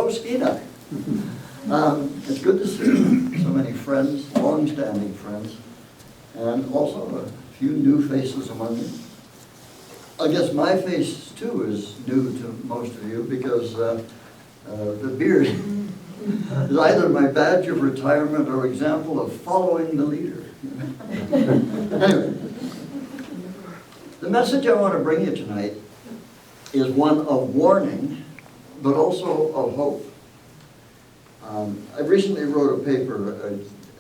Hello, Stina. It's good to see so many friends, long-standing friends, and also a few new faces among you. I guess my face, too, is new to most of you because the beard is either my badge of retirement or example of following the leader. Anyway, the message I want to bring you tonight is one of warning, but also of hope. I recently wrote a paper,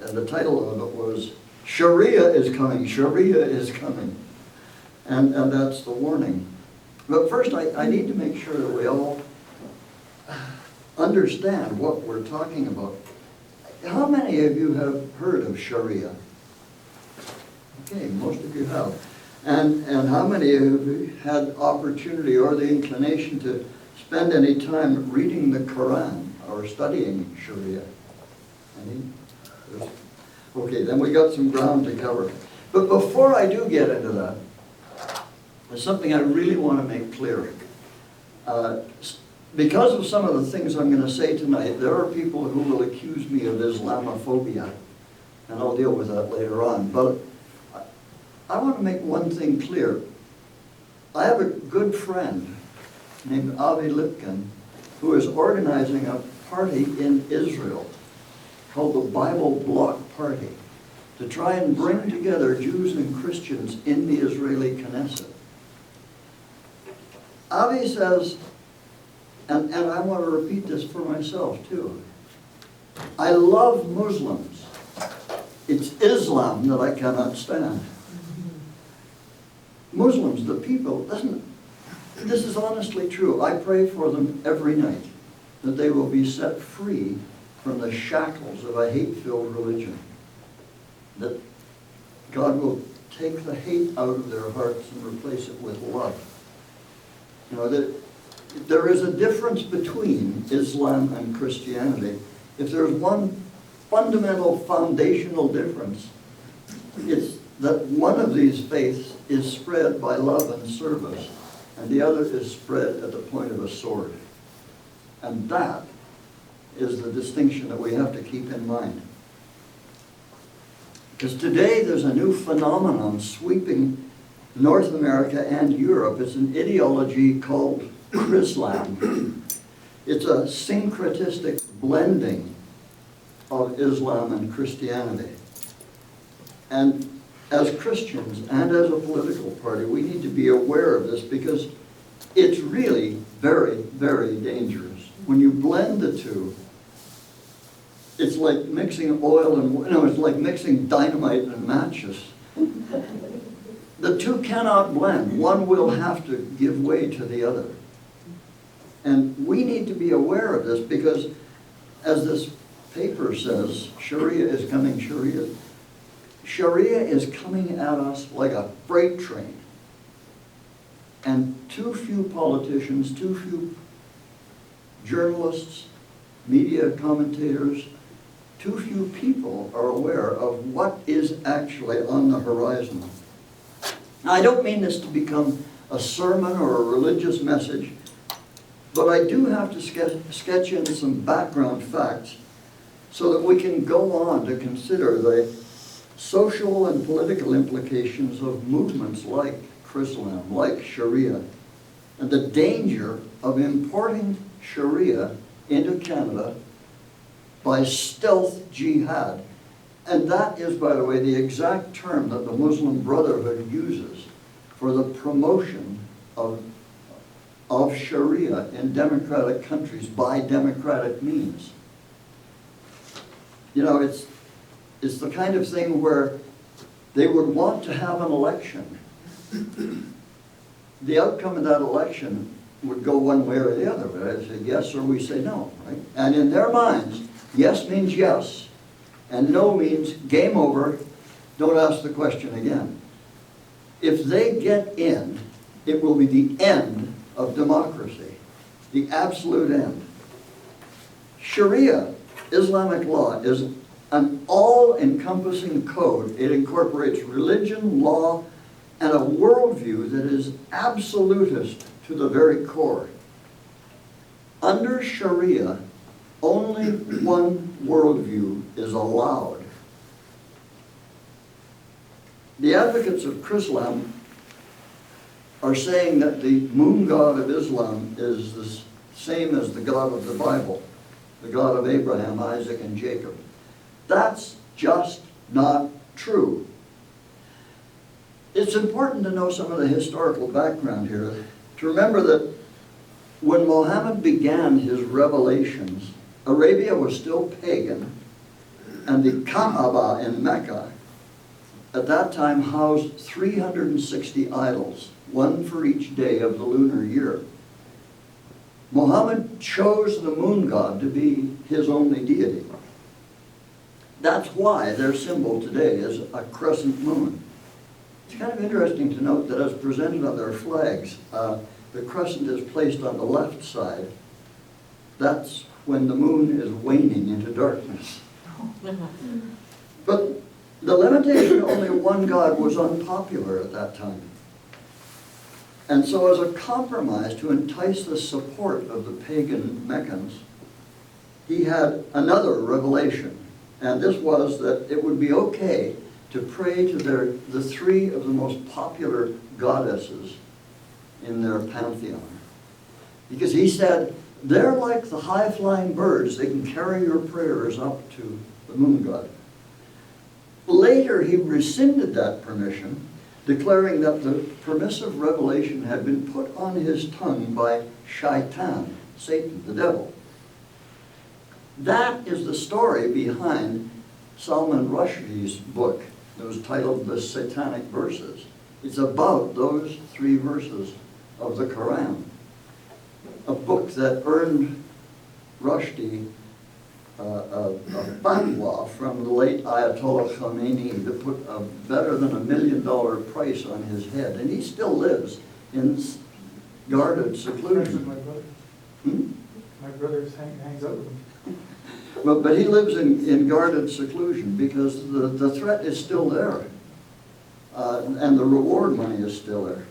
and the title of it was, Sharia is coming, Sharia is coming. And that's the warning. But first, I need to make sure that we all understand what we're talking about. How many of you have heard of Sharia? Okay, most of you have. And how many of you had opportunity or the inclination to spend any time reading the Quran or studying Sharia? Any? Okay, then we got some ground to cover. But before I do get into that, there's something I really want to make clear. Because of some of the things I'm going to say tonight, there are people who will accuse me of Islamophobia, and I'll deal with that later on. But I want to make one thing clear. I have a good friend named Avi Lipkin who is organizing a party in Israel called the Bible Bloc Party to try and bring together Jews and Christians in the Israeli Knesset. Avi says, and I want to repeat this for myself too, I love Muslims. It's Islam that I cannot stand. Muslims, the people, this is honestly true. I pray for them every night that they will be set free from the shackles of a hate-filled religion. That God will take the hate out of their hearts and replace it with love. You know, that there is a difference between Islam and Christianity. If there's one fundamental, foundational difference, it's that one of these faiths is spread by love and service, and the other is spread at the point of a sword. And that is the distinction that we have to keep in mind. Because today there's a new phenomenon sweeping North America and Europe. It's an ideology called Chrislam. It's a syncretistic blending of Islam and Christianity. And as Christians and as a political party, we need to be aware of this because it's really very, very dangerous. When you blend the two, it's like mixing oil and, it's like mixing dynamite and matches. The two cannot blend. One will have to give way to the other. And we need to be aware of this because, as this paper says, Sharia is coming, Sharia is coming at us like a freight train. And too few politicians, too few journalists, media commentators, too few people are aware of what is actually on the horizon. Now, I don't mean this to become a sermon or a religious message, but I do have to sketch in some background facts so that we can go on to consider the social and political implications of movements like Chrislam, like Sharia, and the danger of importing Sharia into Canada by stealth jihad. And that is, by the way, the exact term that the Muslim Brotherhood uses for the promotion of Sharia in democratic countries by democratic means. You know, it's the kind of thing where they would want to have an election. The outcome of that election would go one way or the other. We say yes or we say no, right? And in their minds, yes means yes, and no means game over, don't ask the question again. If they get in, it will be the end of democracy, the absolute end. Sharia, Islamic law, is an all-encompassing code. It incorporates religion, law, and a worldview that is absolutist to the very core. Under Sharia, only one worldview is allowed. The advocates of Islam are saying that the moon god of Islam is the same as the God of the Bible, the God of Abraham, Isaac, and Jacob. That's just not true. It's important to know some of the historical background here, to remember that when Muhammad began his revelations, Arabia was still pagan, and the Kaaba in Mecca at that time housed 360 idols, one for each day of the lunar year. Muhammad chose the moon god to be his only deity. That's why their symbol today is a crescent moon. It's kind of interesting to note that as presented on their flags, the crescent is placed on the left side. That's when the moon is waning into darkness. But the limitation of only one god was unpopular at that time. And so as a compromise to entice the support of the pagan Meccans, he had another revelation. And this was that it would be okay to pray to the three of the most popular goddesses in their pantheon. Because he said, they're like the high-flying birds. They can carry your prayers up to the moon god. Later, he rescinded that permission, declaring that the permissive revelation had been put on his tongue by Shaitan, Satan, the devil. That is the story behind Salman Rushdie's book that was titled The Satanic Verses. It's about those 3 verses of the Quran, a book that earned Rushdie a fatwa from the late Ayatollah Khomeini that put a better than $1 million price on his head, and he still lives in guarded seclusion. My brother. My brother hangs out with him. But he lives in guarded seclusion because the threat is still there, and the reward money is still there.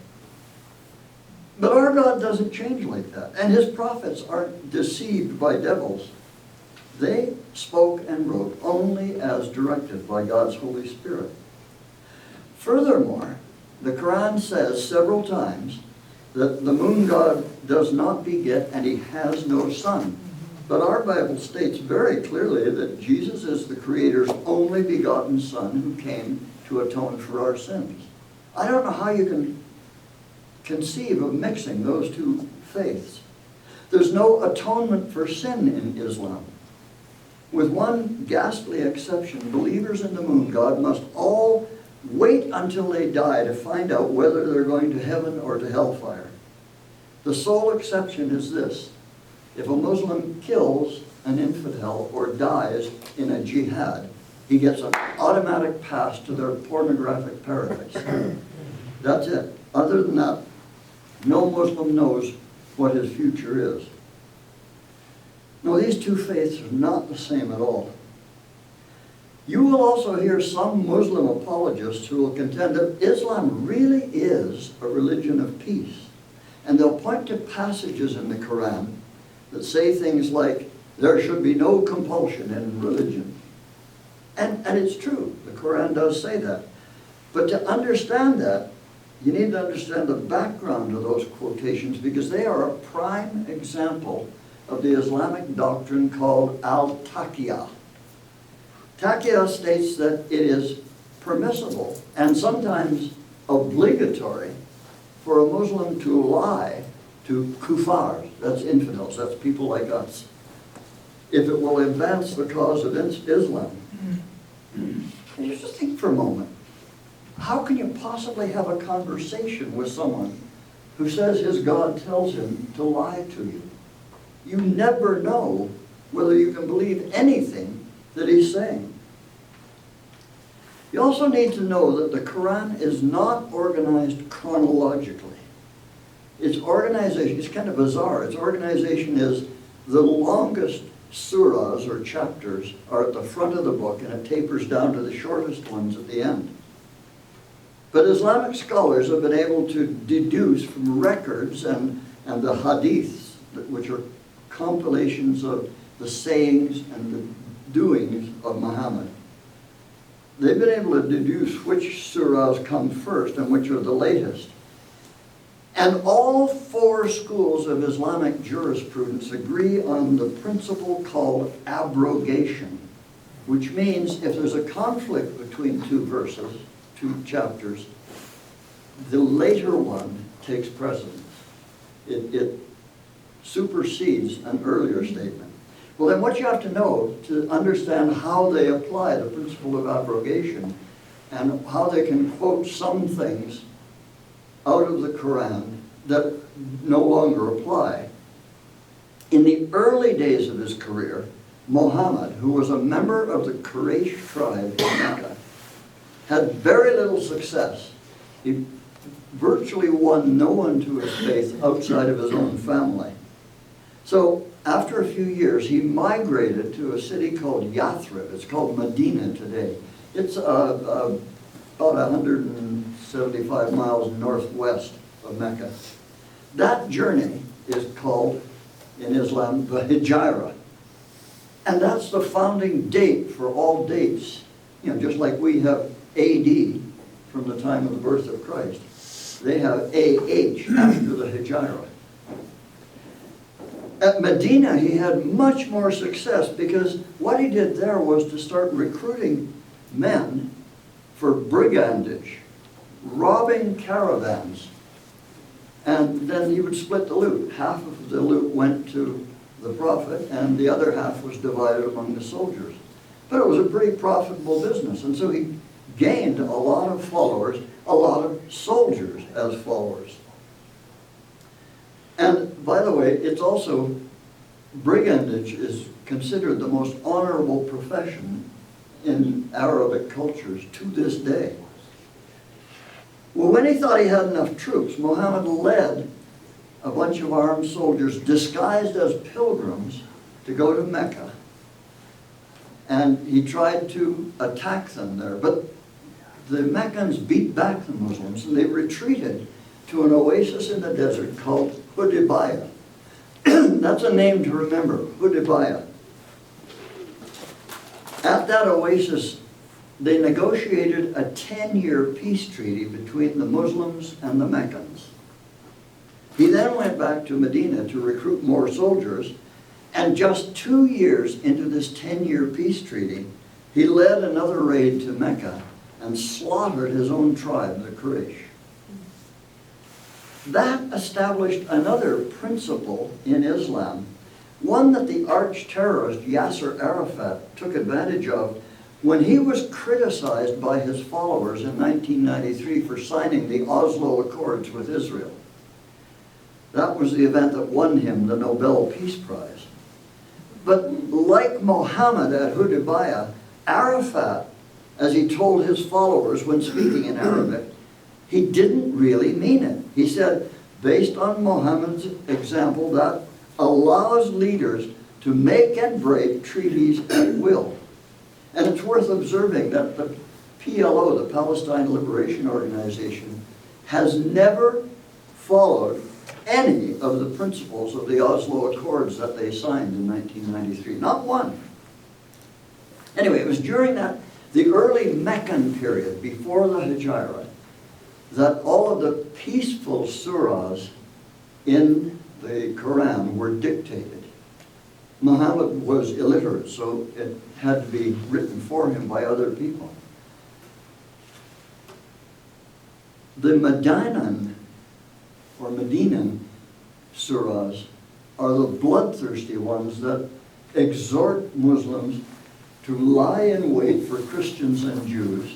But our God doesn't change like that, and his prophets aren't deceived by devils. They spoke and wrote only as directed by God's Holy Spirit. Furthermore, the Quran says several times that the moon god does not beget and he has no son. But our Bible states very clearly that Jesus is the Creator's only begotten Son who came to atone for our sins. I don't know how you can conceive of mixing those two faiths. There's no atonement for sin in Islam. With one ghastly exception, believers in the moon god must all wait until they die to find out whether they're going to heaven or to hellfire. The sole exception is this: if a Muslim kills an infidel or dies in a jihad, he gets an automatic pass to their pornographic paradise. That's it. Other than that, no Muslim knows what his future is. No, these two faiths are not the same at all. You will also hear some Muslim apologists who will contend that Islam really is a religion of peace. And they'll point to passages in the Quran that say things like, there should be no compulsion in religion. And it's true, the Quran does say that. But to understand that, you need to understand the background of those quotations, because they are a prime example of the Islamic doctrine called al-taqiyya. Taqiyya states that it is permissible and sometimes obligatory for a Muslim to lie to kuffars, that's infidels, that's people like us, if it will advance the cause of Islam. And you just think for a moment, how can you possibly have a conversation with someone who says his God tells him to lie to you? You never know whether you can believe anything that he's saying. You also need to know that the Quran is not organized chronologically. Its organization is kind of bizarre. Its organization is the longest surahs or chapters are at the front of the book, and it tapers down to the shortest ones at the end. But Islamic scholars have been able to deduce from records and the hadiths, which are compilations of the sayings and the doings of Muhammad. They've been able to deduce which surahs come first and which are the latest. And all four schools of Islamic jurisprudence agree on the principle called abrogation, which means if there's a conflict between two verses, two chapters, the later one takes precedence. It supersedes an earlier statement. Well, then what you have to know to understand how they apply the principle of abrogation and how they can quote some things out of the Quran that no longer apply. In the early days of his career, Muhammad, who was a member of the Quraysh tribe in Mecca, had very little success. He virtually won no one to his faith outside of his own family. So after a few years, he migrated to a city called Yathrib. It's called Medina today. It's about 175 miles northwest of Mecca. That journey is called, in Islam, the Hijrah. And that's the founding date for all dates. You know, just like we have AD from the time of the birth of Christ. They have AH after the Hijrah. At Medina, he had much more success because what he did there was to start recruiting men for brigandage, robbing caravans, and then he would split the loot. Half of the loot went to the Prophet, and the other half was divided among the soldiers. But it was a pretty profitable business, and so he gained a lot of followers, a lot of soldiers as followers. And by the way, it's also, brigandage is considered the most honorable profession in Arabic cultures to this day. Well, when he thought he had enough troops, Muhammad led a bunch of armed soldiers disguised as pilgrims to go to Mecca. And he tried to attack them there. But the Meccans beat back the Muslims and they retreated to an oasis in the desert called Hudaybiyah. That's a name to remember, Hudaybiyah. At that oasis, they negotiated a 10-year peace treaty between the Muslims and the Meccans. He then went back to Medina to recruit more soldiers, and just 2 years into this 10-year peace treaty, he led another raid to Mecca and slaughtered his own tribe, the Quraysh. That established another principle in Islam, one that the arch-terrorist Yasser Arafat took advantage of when he was criticized by his followers in 1993 for signing the Oslo Accords with Israel. That was the event that won him the Nobel Peace Prize. But like Muhammad at Hudaybiyah, Arafat, as he told his followers when speaking in Arabic, he didn't really mean it. He said, based on Muhammad's example, that allows leaders to make and break treaties at will. And it's worth observing that the PLO, the Palestine Liberation Organization, has never followed any of the principles of the Oslo Accords that they signed in 1993. Not one. Anyway, it was during the early Meccan period, before the Hijrah, that all of the peaceful surahs in the Quran were dictated. Muhammad was illiterate, so it had to be written for him by other people. The Medinan surahs are the bloodthirsty ones that exhort Muslims to lie in wait for Christians and Jews,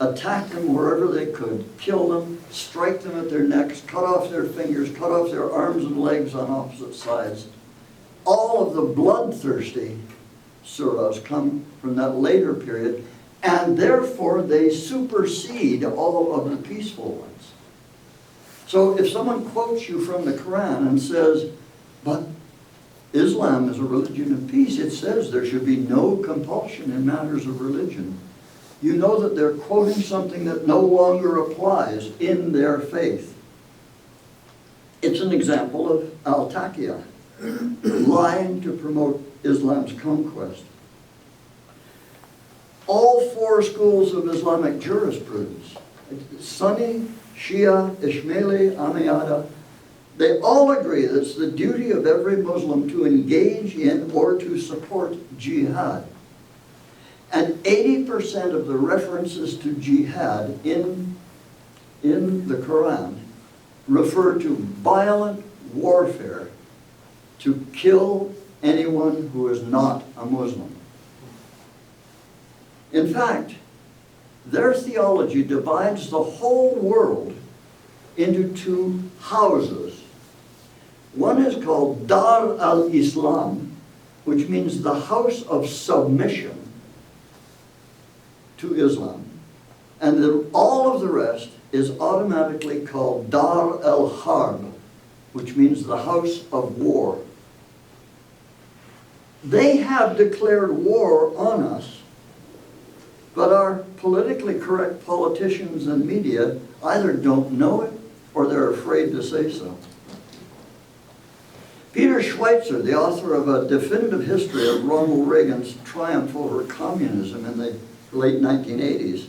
attack them wherever they could, kill them, strike them at their necks, cut off their fingers, cut off their arms and legs on opposite sides. All of the bloodthirsty surahs come from that later period, and therefore they supersede all of the peaceful ones. So if someone quotes you from the Quran and says, but Islam is a religion of peace, it says there should be no compulsion in matters of religion, you know that they're quoting something that no longer applies in their faith. It's an example of al-taqiyah. lying to promote Islam's conquest. All four schools of Islamic jurisprudence, Sunni, Shia, Ismaili, Ahmadiyya, they all agree that it's the duty of every Muslim to engage in or to support jihad. And 80% of the references to jihad in the Quran refer to violent warfare to kill anyone who is not a Muslim. In fact, their theology divides the whole world into two houses. One is called Dar al-Islam, which means the house of submission to Islam. And then all of the rest is automatically called Dar al-Harb, which means the house of war. They have declared war on us, but our politically correct politicians and media either don't know it or they're afraid to say so. Peter Schweitzer, the author of A Definitive History of Ronald Reagan's Triumph over Communism in the late 1980s,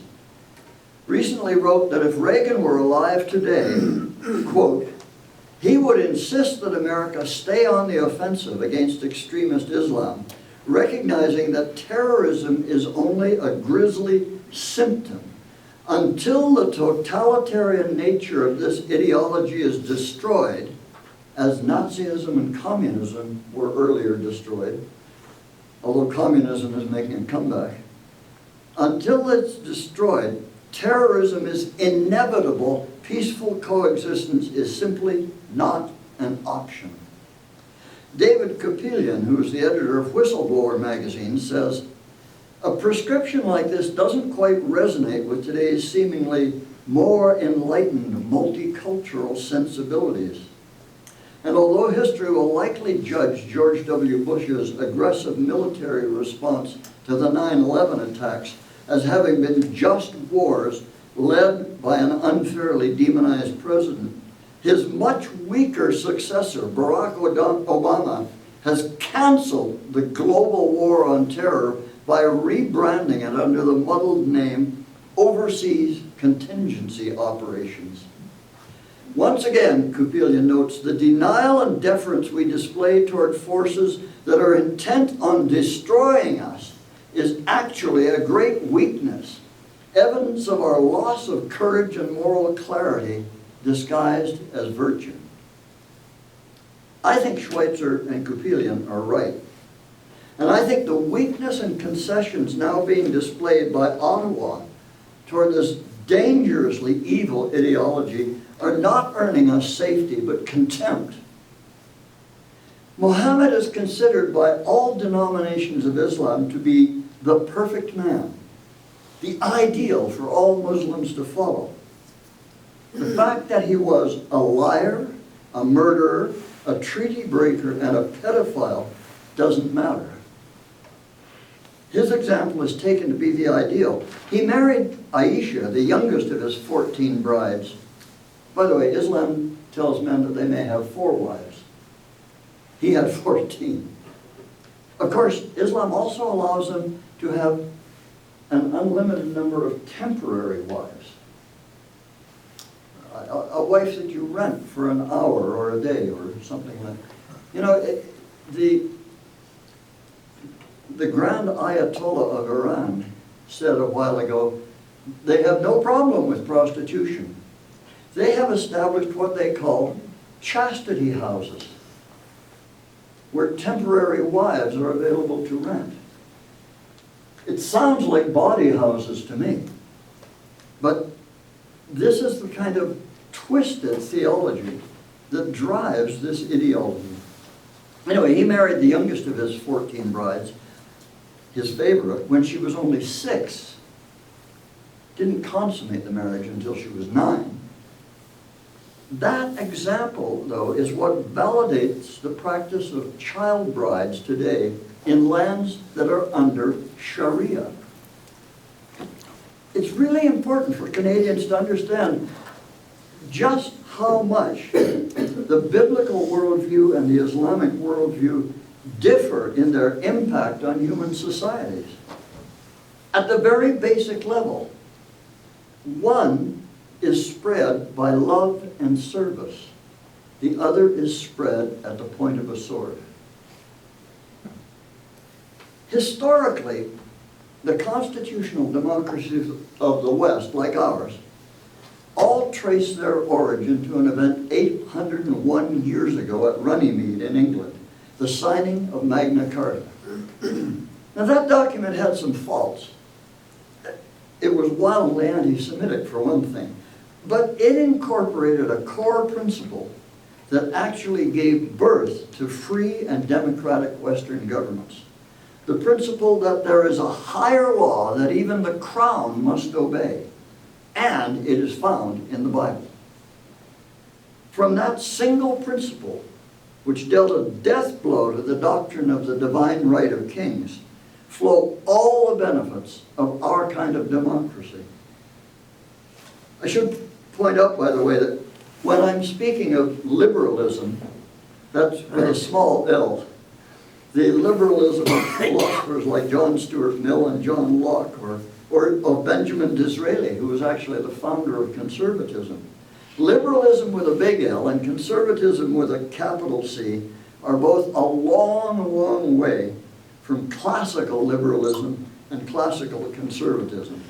recently wrote that if Reagan were alive today, quote, he would insist that America stay on the offensive against extremist Islam, recognizing that terrorism is only a grisly symptom. Until the totalitarian nature of this ideology is destroyed, as Nazism and communism were earlier destroyed, although communism is making a comeback, until it's destroyed, terrorism is inevitable. Peaceful coexistence is simply not an option. David Kupelian, who is the editor of Whistleblower magazine, says, a prescription like this doesn't quite resonate with today's seemingly more enlightened multicultural sensibilities. And although history will likely judge George W. Bush's aggressive military response to the 9/11 attacks as having been just wars led by an unfairly demonized president, his much weaker successor, Barack Obama, has canceled the global war on terror by rebranding it under the muddled name Overseas Contingency Operations. Once again, Kupelian notes, the denial and deference we display toward forces that are intent on destroying us is actually a great weakness, evidence of our loss of courage and moral clarity disguised as virtue. I think Schweitzer and Kupelian are right. And I think the weakness and concessions now being displayed by Ottawa toward this dangerously evil ideology are not earning us safety, but contempt. Muhammad is considered by all denominations of Islam to be the perfect man, the ideal for all Muslims to follow. The fact that he was a liar, a murderer, a treaty breaker, and a pedophile doesn't matter. His example is taken to be the ideal. He married Aisha, the youngest of his 14 brides. By the way, Islam tells men that they may have 4 wives. He had 14. Of course, Islam also allows them to have an unlimited number of temporary wives. A wife that you rent for an hour or a day or something like that. You know, the Grand Ayatollah of Iran said a while ago, they have no problem with prostitution. They have established what they call chastity houses, where temporary wives are available to rent. It sounds like body houses to me, but this is the kind of twisted theology that drives this ideology. Anyway, he married the youngest of his 14 brides, his favorite, when she was only 6. Didn't consummate the marriage until she was 9. That example, though, is what validates the practice of child brides today in lands that are under Sharia. It's really important for Canadians to understand just how much the biblical worldview and the Islamic worldview differ in their impact on human societies. At the very basic level, one is spread by love and service. The other is spread at the point of a sword. Historically, the constitutional democracies of the West, like ours, all trace their origin to an event 801 years ago at Runnymede in England, the signing of Magna Carta. Now that document had some faults. It was wildly anti-Semitic for one thing, but it incorporated a core principle that actually gave birth to free and democratic Western governments. The principle that there is a higher law that even the crown must obey, and it is found in the Bible. From that single principle, which dealt a death blow to the doctrine of the divine right of kings, flow all the benefits of our kind of democracy. I should point out, by the way, that when I'm speaking of liberalism, that's with a small L. The liberalism of philosophers like John Stuart Mill and John Locke, or of Benjamin Disraeli, who was actually the founder of conservatism. Liberalism with a big L and conservatism with a capital C are both a long, long way from classical liberalism and classical conservatism.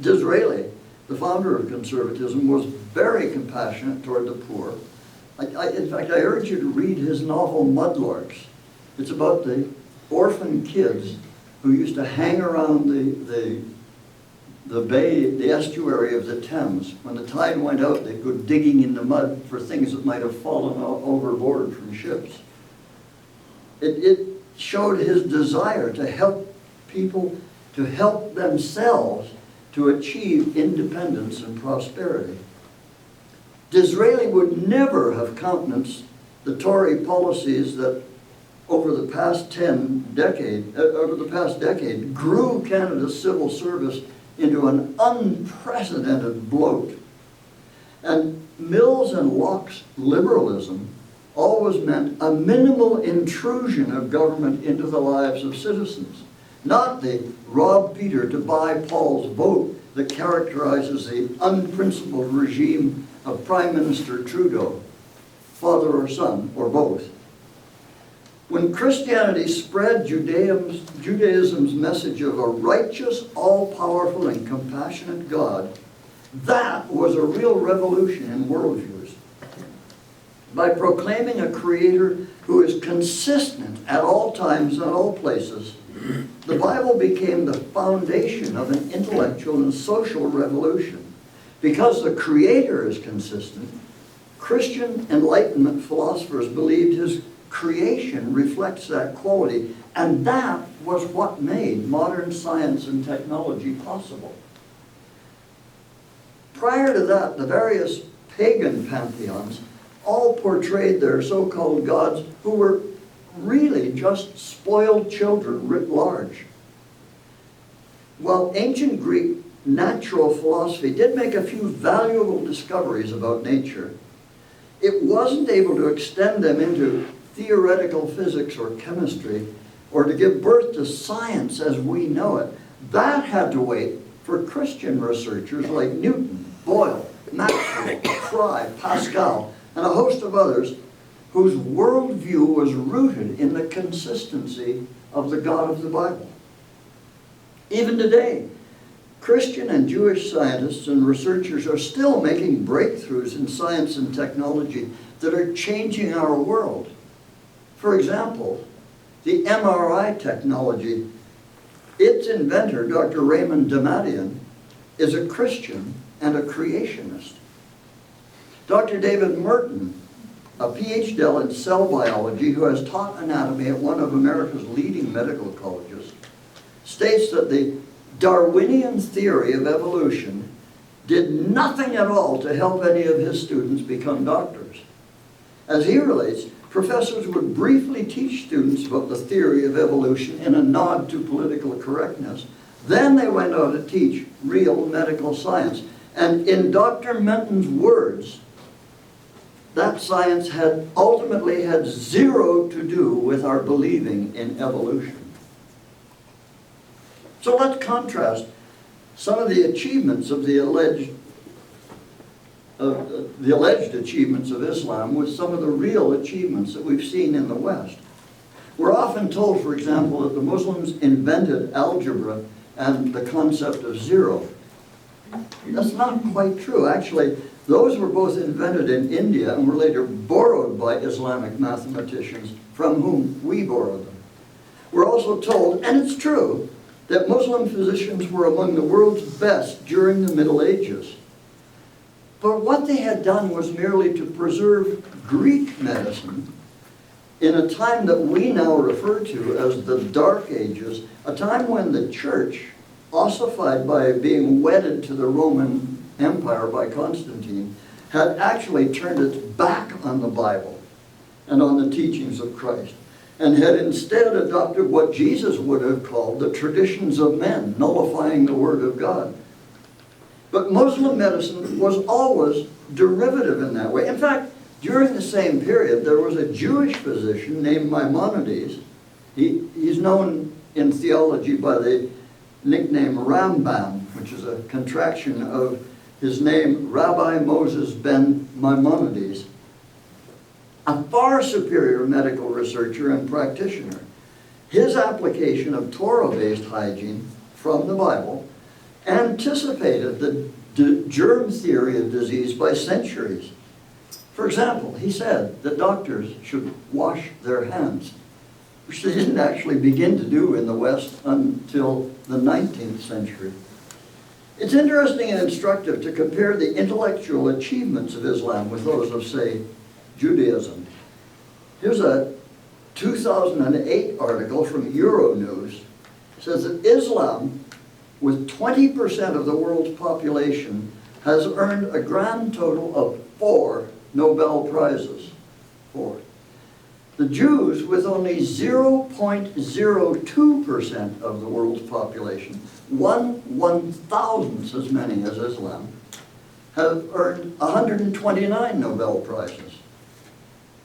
Disraeli, the founder of conservatism, was very compassionate toward the poor. In fact, I urge you to read his novel Mudlarks. It's about the orphan kids who used to hang around the bay, the estuary of the Thames. When the tide went out, they'd go digging in the mud for things that might have fallen overboard from ships. It showed his desire to help people, to help themselves to achieve independence and prosperity. Disraeli would never have countenanced the Tory policies that over the past decade grew Canada's civil service into an unprecedented bloat. And Mill's and Locke's liberalism always meant a minimal intrusion of government into the lives of citizens, not the rob Peter to buy Paul's vote that characterizes the unprincipled regime of Prime Minister Trudeau, father or son, or both. When Christianity spread Judaism's message of a righteous, all-powerful, and compassionate God, that was a real revolution in worldviews. By proclaiming a creator who is consistent at all times and all places, the Bible became the foundation of an intellectual and social revolution. Because the creator is consistent, Christian Enlightenment philosophers believed his creation reflects that quality, and that was what made modern science and technology possible. Prior to that, the various pagan pantheons all portrayed their so-called gods who were really just spoiled children writ large. While ancient Greek natural philosophy did make a few valuable discoveries about nature, it wasn't able to extend them into theoretical physics or chemistry, or to give birth to science as we know it. That had to wait for Christian researchers like Newton, Boyle, Maxwell, Fry, Pascal, and a host of others whose worldview was rooted in the consistency of the God of the Bible. Even today, Christian and Jewish scientists and researchers are still making breakthroughs in science and technology that are changing our world. For example, the MRI technology, its inventor, Dr. Raymond Damadian, is a Christian and a creationist. Dr. David Merton, a PhD in cell biology who has taught anatomy at one of America's leading medical colleges, states that the Darwinian theory of evolution did nothing at all to help any of his students become doctors. As he relates, professors would briefly teach students about the theory of evolution in a nod to political correctness. Then they went on to teach real medical science. And in Dr. Menton's words, that science had ultimately had zero to do with our believing in evolution. So let's contrast some of the achievements of the alleged achievements of Islam with some of the real achievements that we've seen in the West. We're often told, for example, that the Muslims invented algebra and the concept of zero. That's not quite true. Actually, those were both invented in India and were later borrowed by Islamic mathematicians from whom we borrowed them. We're also told, and it's true, that Muslim physicians were among the world's best during the Middle Ages. But what they had done was merely to preserve Greek medicine in a time that we now refer to as the Dark Ages, a time when the church, ossified by being wedded to the Roman Empire by Constantine, had actually turned its back on the Bible and on the teachings of Christ, and had instead adopted what Jesus would have called the traditions of men, nullifying the Word of God. But Muslim medicine was always derivative in that way. In fact, during the same period, there was a Jewish physician named Maimonides. He's known in theology by the nickname Rambam, which is a contraction of his name, Rabbi Moses ben Maimonides, a far superior medical researcher and practitioner. His application of Torah-based hygiene from the Bible anticipated the germ theory of disease by centuries. For example, he said that doctors should wash their hands, which they didn't actually begin to do in the West until the 19th century. It's interesting and instructive to compare the intellectual achievements of Islam with those of, say, Judaism. Here's a 2008 article from Euronews. It says that Islam, with 20% of the world's population, has earned a grand total of 4 Nobel Prizes. 4. The Jews, with only 0.02% of the world's population, 1/1000th as many as Islam, have earned 129 Nobel Prizes.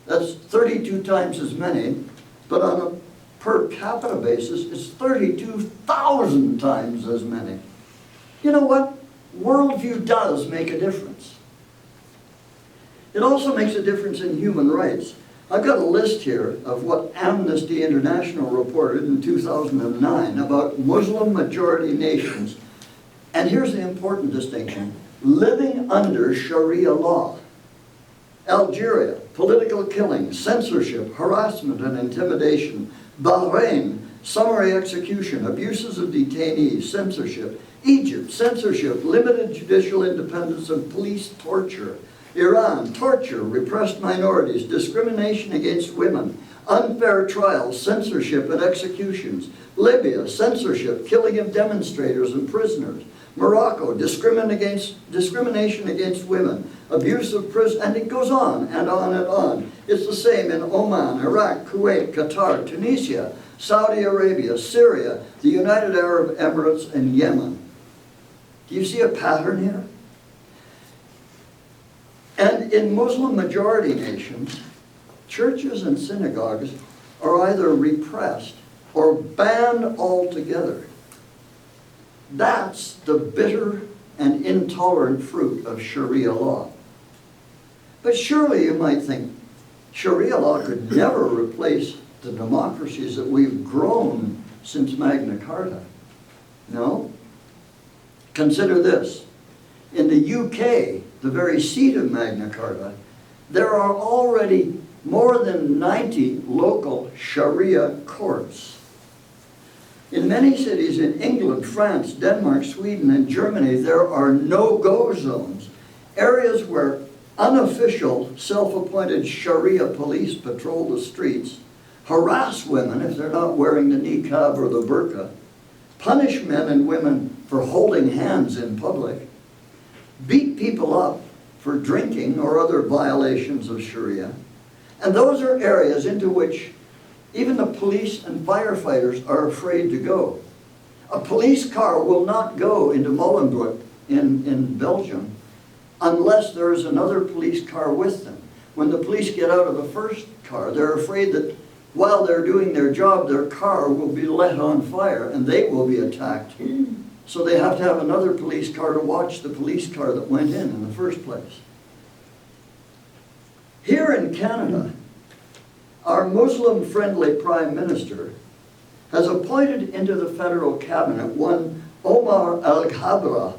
That's 32 times as many, but on a per capita basis, it's 32,000 times as many. You know what? Worldview does make a difference. It also makes a difference in human rights. I've got a list here of what Amnesty International reported in 2009 about Muslim-majority nations. And here's the important distinction: living under Sharia law. Algeria, political killing, censorship, harassment and intimidation. Bahrain, summary execution, abuses of detainees, censorship. Egypt, censorship, limited judicial independence and police torture. Iran, torture, repressed minorities, discrimination against women, unfair trials, censorship and executions. Libya, censorship, killing of demonstrators and prisoners. Morocco, discrimination against women, abuse of prison, and it goes on and on and on. It's the same in Oman, Iraq, Kuwait, Qatar, Tunisia, Saudi Arabia, Syria, the United Arab Emirates, and Yemen. Do you see a pattern here? And in Muslim-majority nations, churches and synagogues are either repressed or banned altogether. That's the bitter and intolerant fruit of Sharia law. But surely you might think Sharia law could never replace the democracies that we've grown since Magna Carta. No? Consider this. In the UK, the very seat of Magna Carta, there are already more than 90 local Sharia courts. In many cities in England, France, Denmark, Sweden, and Germany, there are no-go zones, areas where unofficial, self-appointed Sharia police patrol the streets, harass women if they're not wearing the niqab or the burqa, punish men and women for holding hands in public, beat people up for drinking or other violations of Sharia. And those are areas into which even the police and firefighters are afraid to go. A police car will not go into Molenbeek in Belgium unless there is another police car with them. when the police get out of the first car, they're afraid that while they're doing their job, their car will be lit on fire and they will be attacked. So they have to have another police car to watch the police car that went in the first place. Here in Canada, our Muslim-friendly Prime Minister has appointed into the federal cabinet one Omar Al-Khabra,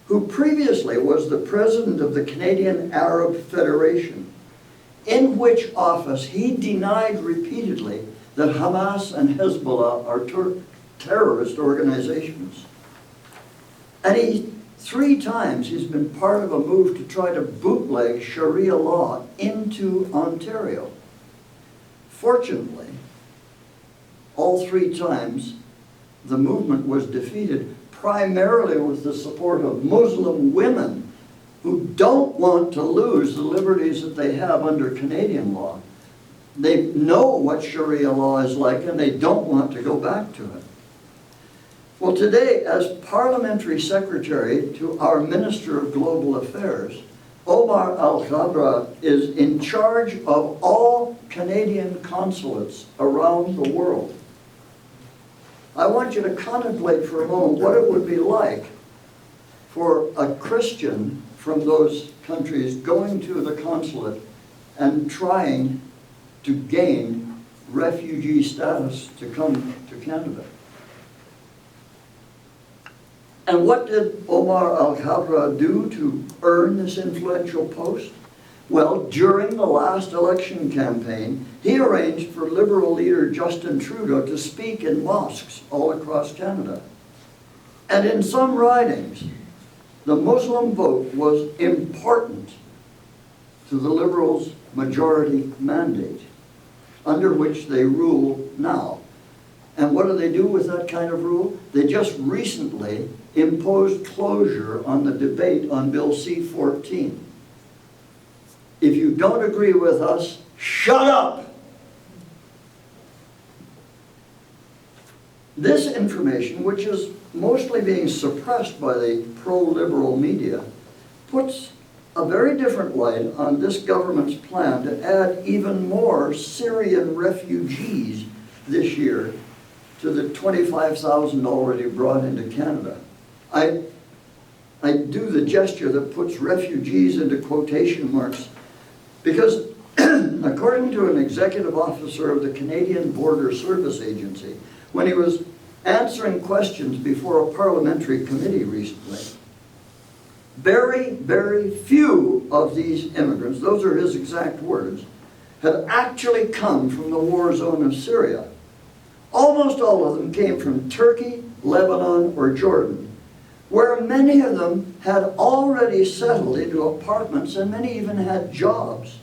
who previously was the president of the Canadian Arab Federation, in which office he denied repeatedly that Hamas and Hezbollah are terrorist organizations. And three times he's been part of a move to try to bootleg Sharia law into Ontario. Fortunately, all three times the movement was defeated, primarily with the support of Muslim women who don't want to lose the liberties that they have under Canadian law. They know what Sharia law is like and they don't want to go back to it. Well, today, as Parliamentary Secretary to our Minister of Global Affairs, Omar Al-Khabra is in charge of all Canadian consulates around the world. I want you to contemplate for a moment what it would be like for a Christian from those countries going to the consulate and trying to gain refugee status to come to Canada. And what did Omar Al-Khabra do to earn this influential post? Well, during the last election campaign, he arranged for Liberal leader Justin Trudeau to speak in mosques all across Canada. And in some ridings, the Muslim vote was important to the Liberals' majority mandate, under which they rule now. And what do they do with that kind of rule? They just recently imposed closure on the debate on Bill C-14. If you don't agree with us, shut up! This information, which is mostly being suppressed by the pro-liberal media, puts a very different light on this government's plan to add even more Syrian refugees this year to the 25,000 already brought into Canada. I do the gesture that puts refugees into quotation marks because according to an executive officer of the Canadian Border Service Agency, when he was answering questions before a parliamentary committee recently, very, very few of these immigrants, those are his exact words, have actually come from the war zone of Syria. Almost all of them came from Turkey, Lebanon, or Jordan, where many of them had already settled into apartments and many even had jobs.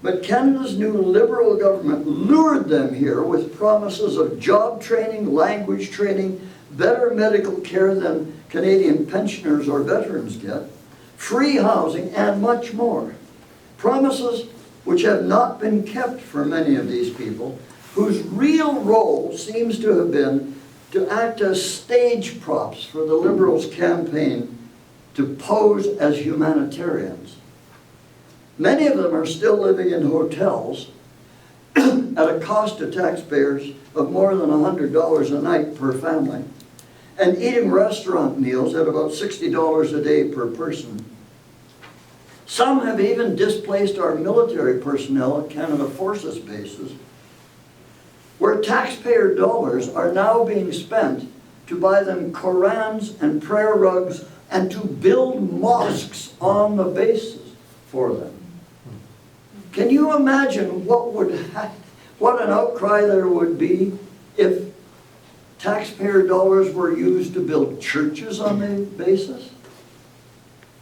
But Canada's new Liberal government lured them here with promises of job training, language training, better medical care than Canadian pensioners or veterans get, free housing, and much more. Promises which have not been kept for many of these people, whose real role seems to have been to act as stage props for the Liberals' campaign to pose as humanitarians. Many of them are still living in hotels at a cost to taxpayers of more than $100 a night per family, and eating restaurant meals at about $60 a day per person. Some have even displaced our military personnel at Canada Forces bases, where taxpayer dollars are now being spent to buy them Korans and prayer rugs and to build mosques on the bases for them. Can you imagine what an outcry there would be if taxpayer dollars were used to build churches on the basis?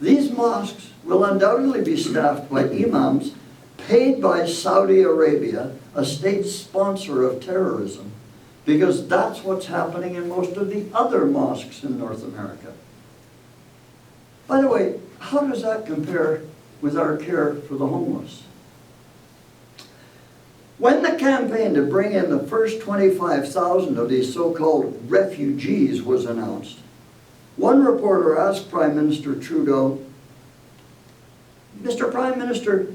These mosques will undoubtedly be staffed by imams paid by Saudi Arabia, a state sponsor of terrorism, because that's what's happening in most of the other mosques in North America. By the way, how does that compare with our care for the homeless? When the campaign to bring in the first 25,000 of these so-called refugees was announced, one reporter asked Prime Minister Trudeau, Mr. Prime Minister,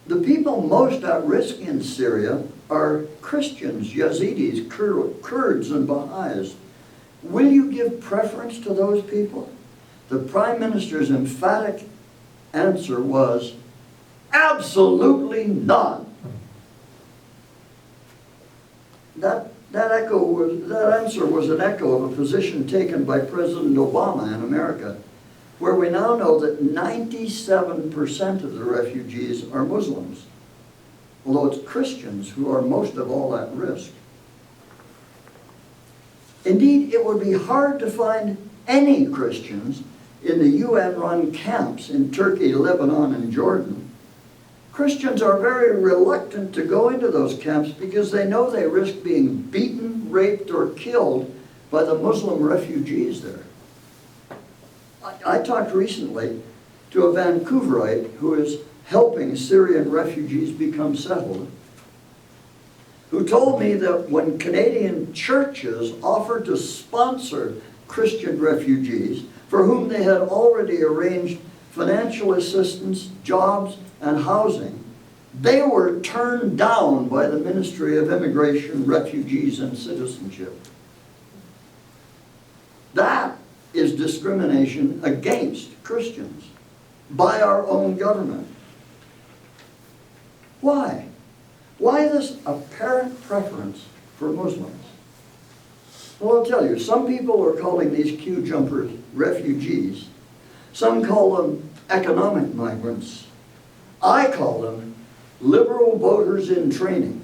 the people most at risk in Syria are Christians, Yazidis, Kurds, and Baha'is. Will you give preference to those people? The Prime Minister's emphatic answer was, absolutely not. That answer was an echo of a position taken by President Obama in America, where we now know that 97% of the refugees are Muslims, although it's Christians who are most of all at risk. Indeed, it would be hard to find any Christians in the UN-run camps in Turkey, Lebanon, and Jordan. Christians are very reluctant to go into those camps because they know they risk being beaten, raped, or killed by the Muslim refugees there. I talked recently to a Vancouverite who is helping Syrian refugees become settled, who told me that when Canadian churches offered to sponsor Christian refugees, for whom they had already arranged financial assistance, jobs, and housing, they were turned down by the Ministry of Immigration, Refugees, and Citizenship. That is discrimination against Christians by our own government. Why? Why this apparent preference for Muslims? Well, I'll tell you, some people are calling these queue jumpers refugees. Some call them economic migrants. I call them liberal voters in training.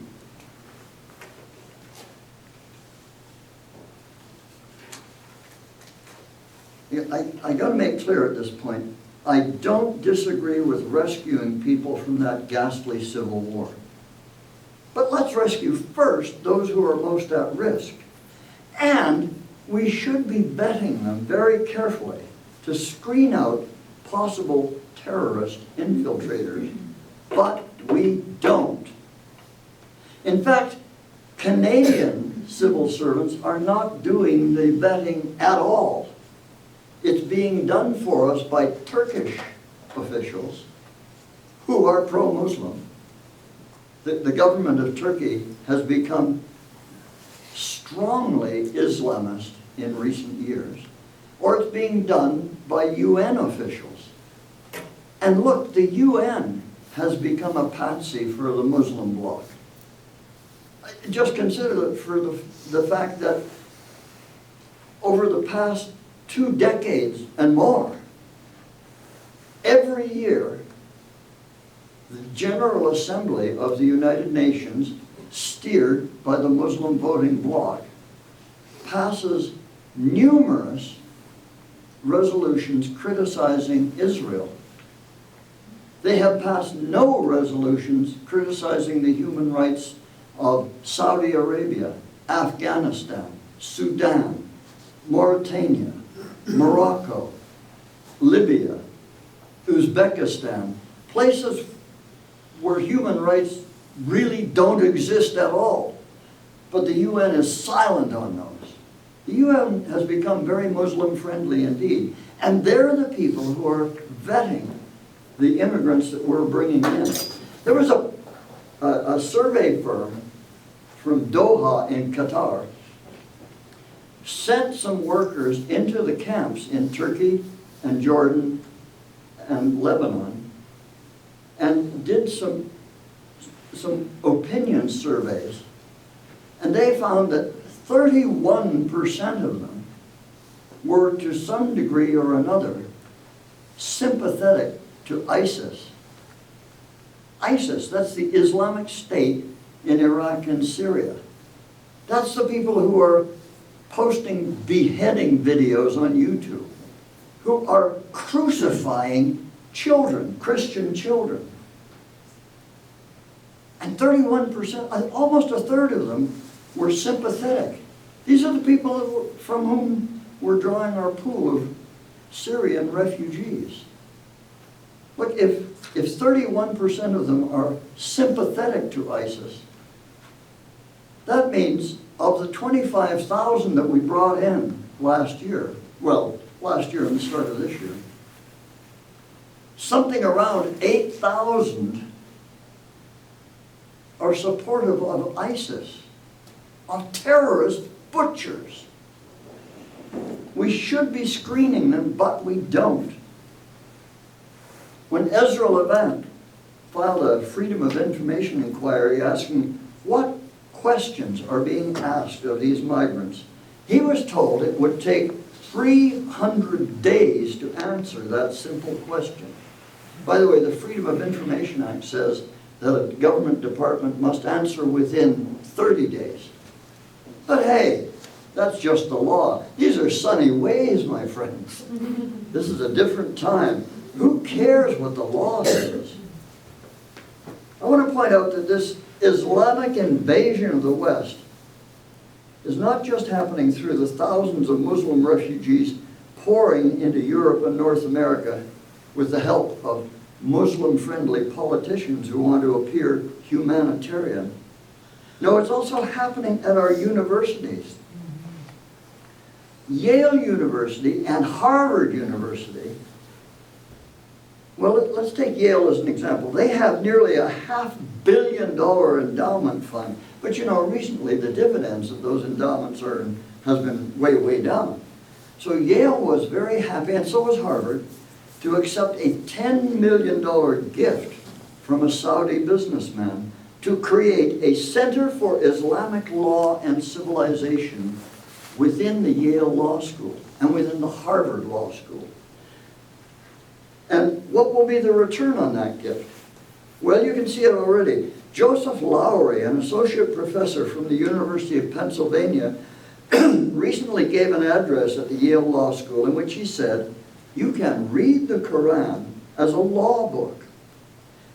I got to make clear at this point, I don't disagree with rescuing people from that ghastly civil war. But let's rescue first those who are most at risk. And we should be vetting them very carefully to screen out possible terrorist infiltrators. But we don't. In fact, Canadian civil servants are not doing the vetting at all. It's being done for us by Turkish officials who are pro-Muslim. The government of Turkey has become strongly Islamist in recent years, or it's being done by UN officials. And look, the UN has become a patsy for the Muslim bloc. Just consider it for the fact that over the past 2 decades and more, every year, the General Assembly of the United Nations, steered by the Muslim voting bloc, passes numerous resolutions criticizing Israel. They have passed no resolutions criticizing the human rights of Saudi Arabia, Afghanistan, Sudan, Mauritania, Morocco, Libya, Uzbekistan, places where human rights really don't exist at all. But the UN is silent on those. The UN has become very Muslim friendly indeed. And they're the people who are vetting the immigrants that we're bringing in. There was a survey firm from Doha in Qatar sent some workers into the camps in Turkey and Jordan and Lebanon and did some opinion surveys, and they found that 31% of them were to some degree or another sympathetic to ISIS. ISIS, that's the Islamic State in Iraq and Syria. That's the people who are posting beheading videos on YouTube, who are crucifying children, Christian children. And 31%, almost a third of them, were sympathetic. These are the people from whom we're drawing our pool of Syrian refugees. Look, if 31% of them are sympathetic to ISIS, that means of the 25,000 that we brought in last year, well, last year and the start of this year, something around 8,000 are supportive of ISIS, of terrorist butchers. We should be screening them, but we don't. When Ezra Levant filed a Freedom of Information inquiry asking what questions are being asked of these migrants, he was told it would take 300 days to answer that simple question. By the way, the Freedom of Information Act says that a government department must answer within 30 days. But hey, that's just the law. These are sunny ways, my friends. This is a different time. Who cares what the law says? I want to point out that this Islamic invasion of the West is not just happening through the thousands of Muslim refugees pouring into Europe and North America with the help of Muslim-friendly politicians who want to appear humanitarian. No, it's also happening at our universities. Yale University and Harvard University, well, let's take Yale as an example. They have nearly a $500 million endowment fund. But you know, recently the dividends that those endowments earn has been way, way down. So Yale was very happy, and so was Harvard, to accept a $10 million gift from a Saudi businessman to create a Center for Islamic Law and Civilization within the Yale Law School and within the Harvard Law School. And what will be the return on that gift? Well, you can see it already. Joseph Lowry, an associate professor from the University of Pennsylvania, recently gave an address at the Yale Law School in which he said, you can read the Quran as a law book.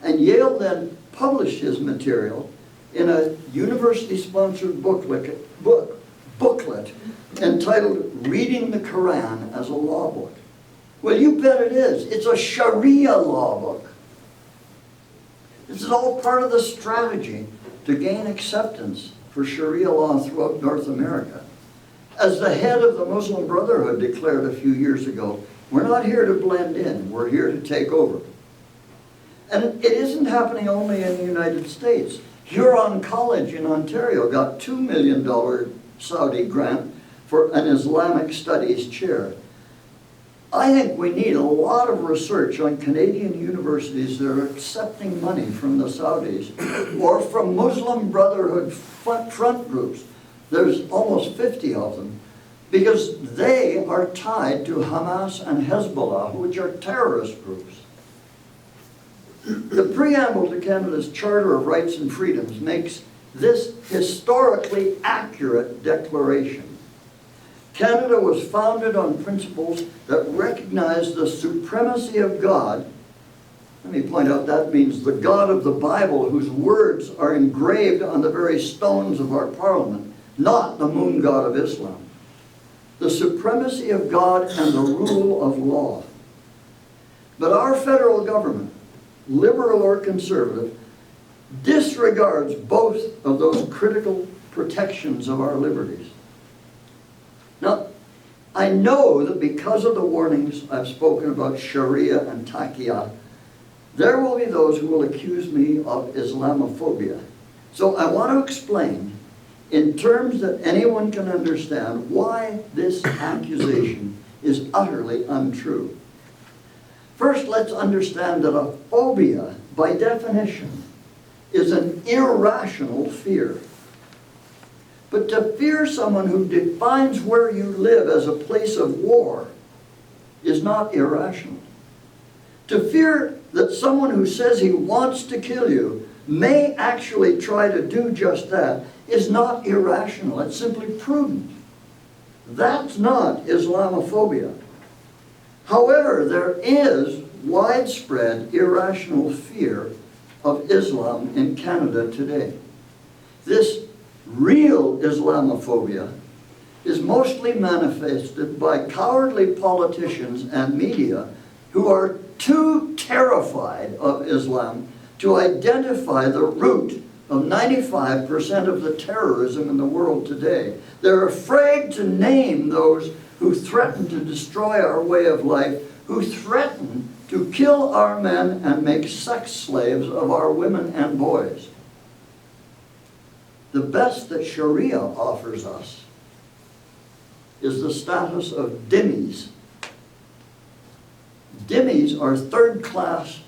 And Yale then published his material in a university-sponsored booklet entitled Reading the Quran as a Law Book. Well, you bet it is. It's a Sharia law book. This is all part of the strategy to gain acceptance for Sharia law throughout North America. As the head of the Muslim Brotherhood declared a few years ago, we're not here to blend in, we're here to take over. And it isn't happening only in the United States. Huron College in Ontario got $2 million Saudi grant for an Islamic studies chair. I think we need a lot of research on Canadian universities that are accepting money from the Saudis or from Muslim Brotherhood front groups. There's almost 50 of them because they are tied to Hamas and Hezbollah, which are terrorist groups. The preamble to Canada's Charter of Rights and Freedoms makes this historically accurate declaration. Canada was founded on principles that recognize the supremacy of God. Let me point out that means the God of the Bible, whose words are engraved on the very stones of our parliament, not the moon god of Islam. The supremacy of God and the rule of law. But our federal government, liberal or conservative, disregards both of those critical protections of our liberties. Now, I know that because of the warnings I've spoken about Sharia and Taqiyya, there will be those who will accuse me of Islamophobia. So I want to explain, in terms that anyone can understand, why this accusation is utterly untrue. First, let's understand that a phobia, by definition, is an irrational fear. But to fear someone who defines where you live as a place of war is not irrational. To fear that someone who says he wants to kill you may actually try to do just that is not irrational. It's simply prudent. That's not Islamophobia. However, there is widespread irrational fear of Islam in Canada today. This real Islamophobia is mostly manifested by cowardly politicians and media who are too terrified of Islam to identify the root of 95% of the terrorism in the world today. They're afraid to name those who threaten to destroy our way of life, who threaten to kill our men and make sex slaves of our women and boys. The best that Sharia offers us is the status of dhimmis. Dhimmis are third-class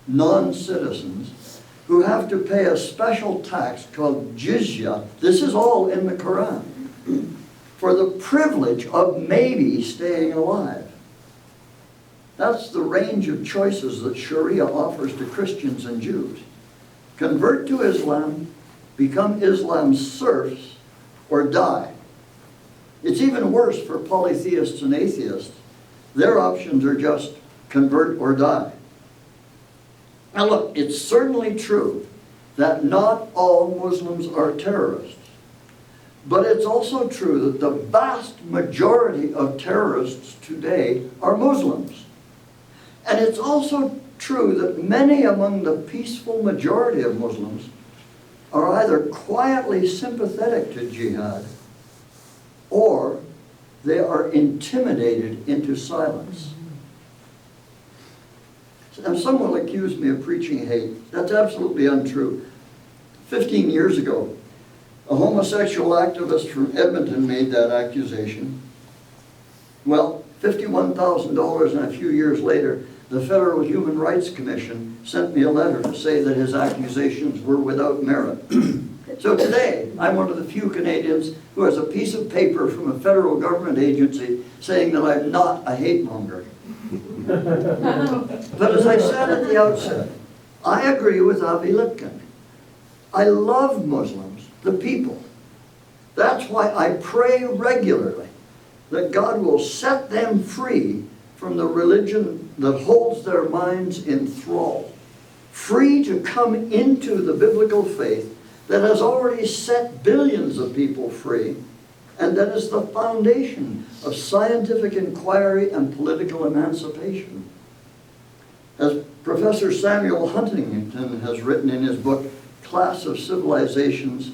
non-citizens who have to pay a special tax called jizya. This is all in the Quran, for the privilege of maybe staying alive. That's the range of choices that Sharia offers to Christians and Jews. Convert to Islam, become Islam's serfs, or die. It's even worse for polytheists and atheists. Their options are just convert or die. Now look, it's certainly true that not all Muslims are terrorists. But it's also true that the vast majority of terrorists today are Muslims. And it's also true that many among the peaceful majority of Muslims are either quietly sympathetic to jihad or they are intimidated into silence. And some will accuse me of preaching hate. That's absolutely untrue. 15 years ago, a homosexual activist from Edmonton made that accusation. Well, $51,000 and a few years later, the Federal Human Rights Commission sent me a letter to say that his accusations were without merit. So today, I'm one of the few Canadians who has a piece of paper from a federal government agency saying that I'm not a hate monger. But as I said at the outset, I agree with Avi Lipkin. I love Muslims, the people. That's why I pray regularly that God will set them free from the religion that holds their minds in thrall, free to come into the biblical faith that has already set billions of people free, and that is the foundation of scientific inquiry and political emancipation. As Professor Samuel Huntington has written in his book, Class of Civilizations,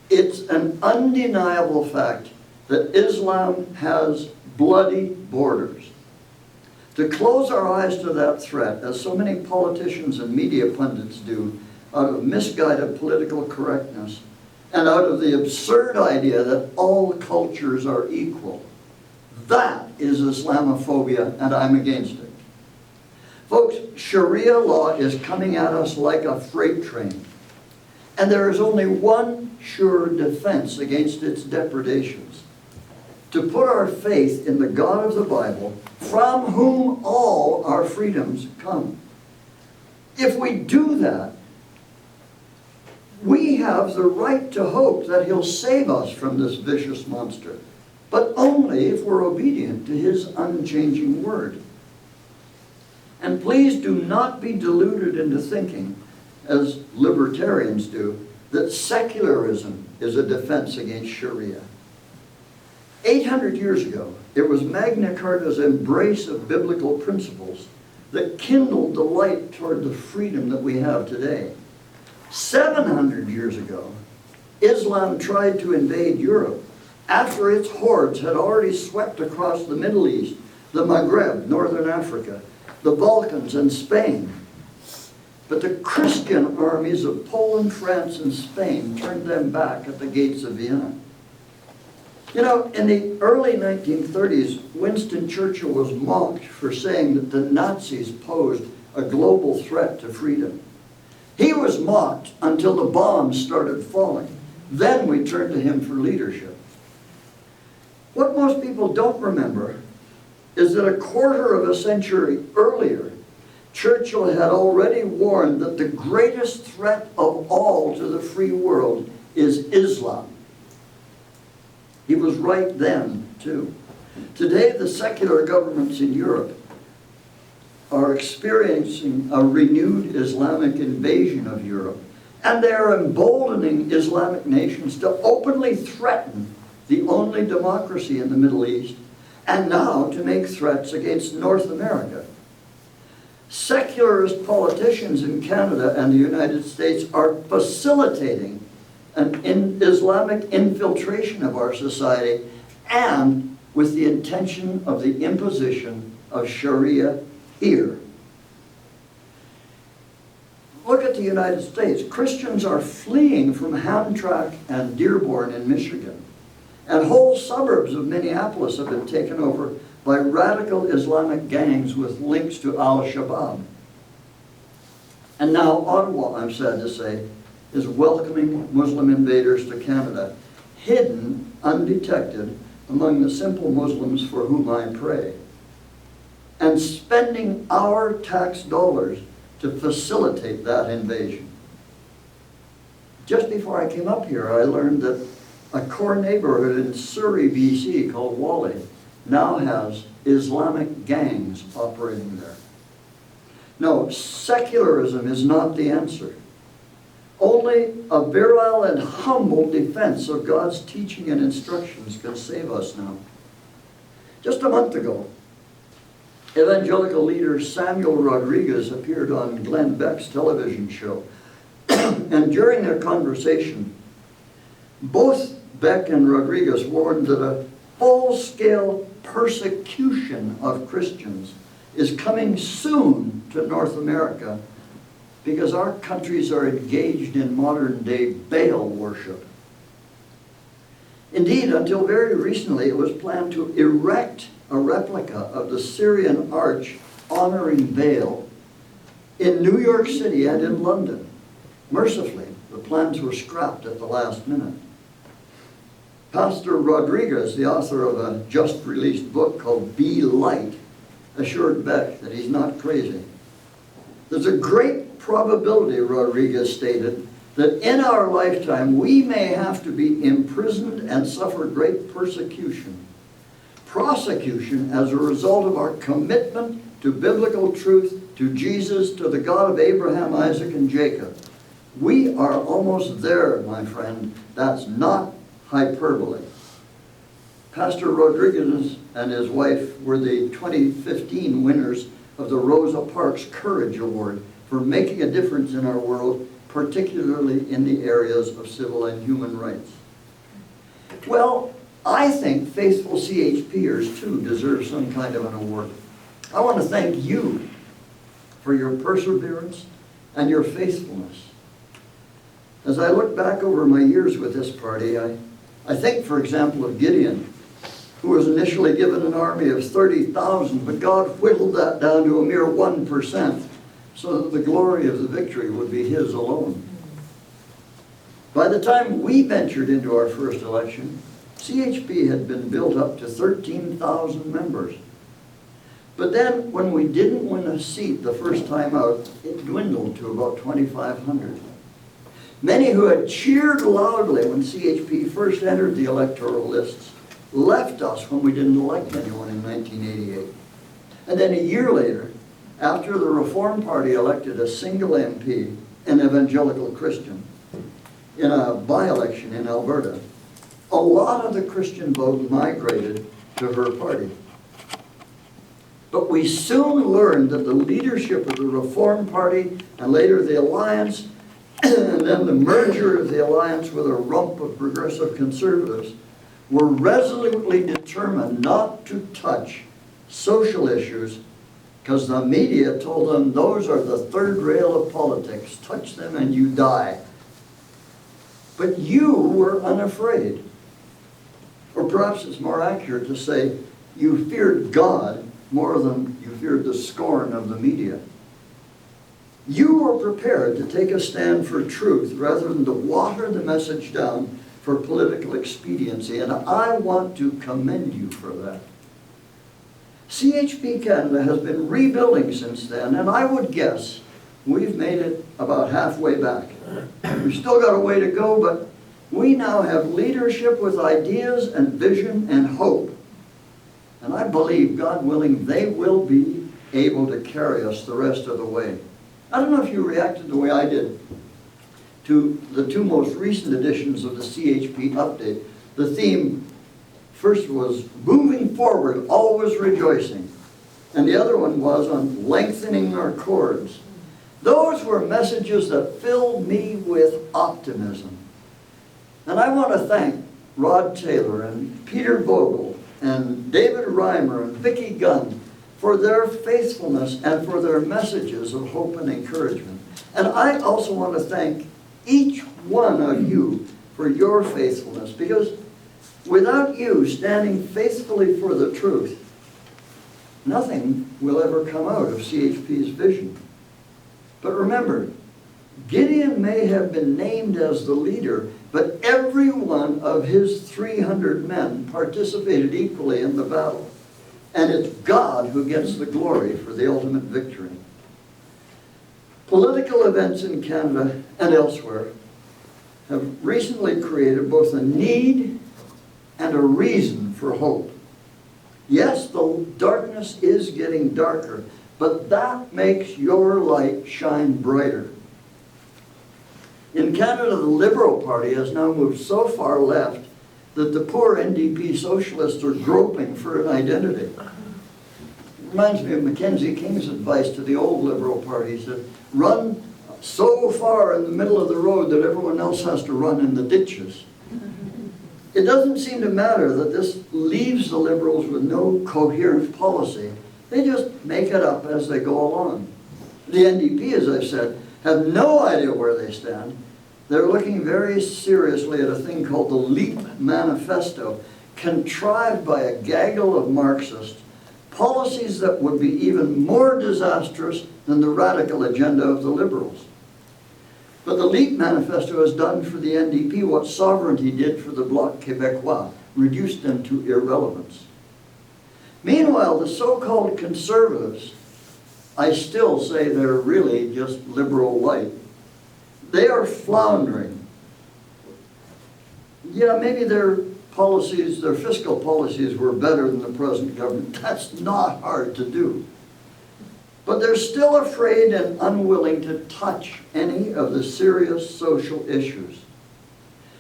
it's an undeniable fact that Islam has bloody borders. To close our eyes to that threat, as so many politicians and media pundits do, out of misguided political correctness, and out of the absurd idea that all cultures are equal, that is Islamophobia, and I'm against it. Folks, Sharia law is coming at us like a freight train, and there is only one sure defense against its depredations: to put our faith in the God of the Bible, from whom all our freedoms come. If we do that, we have the right to hope that He'll save us from this vicious monster, but only if we're obedient to His unchanging word. And please do not be deluded into thinking, as libertarians do, that secularism is a defense against Sharia. 800 years ago, it was Magna Carta's embrace of biblical principles that kindled the light toward the freedom that we have today. 700 years ago, Islam tried to invade Europe after its hordes had already swept across the Middle East, the Maghreb, Northern Africa, the Balkans, and Spain. But the Christian armies of Poland, France, and Spain turned them back at the gates of Vienna. You know, in the early 1930s, Winston Churchill was mocked for saying that the Nazis posed a global threat to freedom. He was mocked until the bombs started falling. Then we turned to him for leadership. What most people don't remember is that a quarter of a century earlier, Churchill had already warned that the greatest threat of all to the free world is Islam. He was right then, too. Today, the secular governments in Europe are experiencing a renewed Islamic invasion of Europe, and they are emboldening Islamic nations to openly threaten the only democracy in the Middle East, and now to make threats against North America. Secularist politicians in Canada and the United States are facilitating an Islamic infiltration of our society, and with the intention of the imposition of Sharia here Look at the United States. Christians are fleeing from Hamtramck and Dearborn in Michigan. And whole suburbs of Minneapolis have been taken over by radical Islamic gangs with links to Al-Shabaab. And now Ottawa, I'm sad to say, is welcoming Muslim invaders to Canada, hidden, undetected, among the simple Muslims for whom I pray, and spending our tax dollars to facilitate that invasion. Just before I came up here, I learned that a core neighborhood in Surrey, BC, called Whalley, now has Islamic gangs operating there. No, secularism is not the answer. Only a virile and humble defense of God's teaching and instructions can save us now. Just a month ago, evangelical leader Samuel Rodriguez appeared on Glenn Beck's television show. And during their conversation, both Beck and Rodriguez warned that a full-scale persecution of Christians is coming soon to North America because our countries are engaged in modern-day Baal worship. Indeed, until very recently, it was planned to erect a replica of the Syrian arch honoring Baal in New York City and in London. Mercifully, the plans were scrapped at the last minute. Pastor Rodriguez, the author of a just-released book called Be Light, assured Beck that he's not crazy. There's a great probability, Rodriguez stated, that in our lifetime we may have to be imprisoned and suffer great persecution, prosecution as a result of our commitment to biblical truth, to Jesus, to the God of Abraham, Isaac, and Jacob. We are almost there, my friend. That's not hyperbole. Pastor Rodriguez and his wife were the 2015 winners of the Rosa Parks Courage Award for making a difference in our world, particularly in the areas of civil and human rights. Well, I think faithful CHPers too deserve some kind of an award. I want to thank you for your perseverance and your faithfulness. As I look back over my years with this party, I think, for example, of Gideon, who was initially given an army of 30,000, but God whittled that down to a mere 1%, so that the glory of the victory would be his alone. By the time we ventured into our first election, CHP had been built up to 13,000 members. But then, when we didn't win a seat the first time out, it dwindled to about 2,500. Many who had cheered loudly when CHP first entered the electoral lists left us when we didn't elect anyone in 1988. And then a year later, after the Reform Party elected a single MP, an evangelical Christian, in a by-election in Alberta, a lot of the Christian vote migrated to her party. But we soon learned that the leadership of the Reform Party, and later the Alliance, and then the merger of the Alliance with a rump of progressive conservatives, were resolutely determined not to touch social issues because the media told them those are the third rail of politics. Touch them and you die. But you were unafraid. Or perhaps it's more accurate to say you feared God more than you feared the scorn of the media. You were prepared to take a stand for truth rather than to water the message down for political expediency, and I want to commend you for that. CHP Canada has been rebuilding since then, and I would guess we've made it about halfway back. We've still got a way to go, but we now have leadership with ideas and vision and hope. And I believe, God willing, they will be able to carry us the rest of the way. I don't know if you reacted the way I did to the two most recent editions of the CHP update. The theme first was moving forward, always rejoicing. And the other one was on lengthening our cords. Those were messages that filled me with optimism. And I want to thank Rod Taylor and Peter Vogel and David Reimer and Vicki Gunn for their faithfulness and for their messages of hope and encouragement. And I also want to thank each one of you for your faithfulness, because without you standing faithfully for the truth, nothing will ever come out of CHP's vision. But remember, Gideon may have been named as the leader, but every one of his 300 men participated equally in the battle. And it's God who gets the glory for the ultimate victory. Political events in Canada and elsewhere have recently created both a need and a reason for hope. Yes, the darkness is getting darker, but that makes your light shine brighter. In Canada, the Liberal Party has now moved so far left that the poor NDP socialists are groping for an identity. It reminds me of Mackenzie King's advice to the old Liberal Party. He said, run so far in the middle of the road that everyone else has to run in the ditches. It doesn't seem to matter that this leaves the Liberals with no coherent policy. They just make it up as they go along. The NDP, as I've said, have no idea where they stand. They're looking very seriously at a thing called the LEAP Manifesto, contrived by a gaggle of Marxists, policies that would be even more disastrous than the radical agenda of the Liberals. But the LEAP Manifesto has done for the NDP what sovereignty did for the Bloc Québécois, reduced them to irrelevance. Meanwhile, the so-called conservatives, I still say they're really just liberal light. They are floundering. Yeah, maybe their policies, their fiscal policies were better than the present government. That's not hard to do. But they're still afraid and unwilling to touch any of the serious social issues.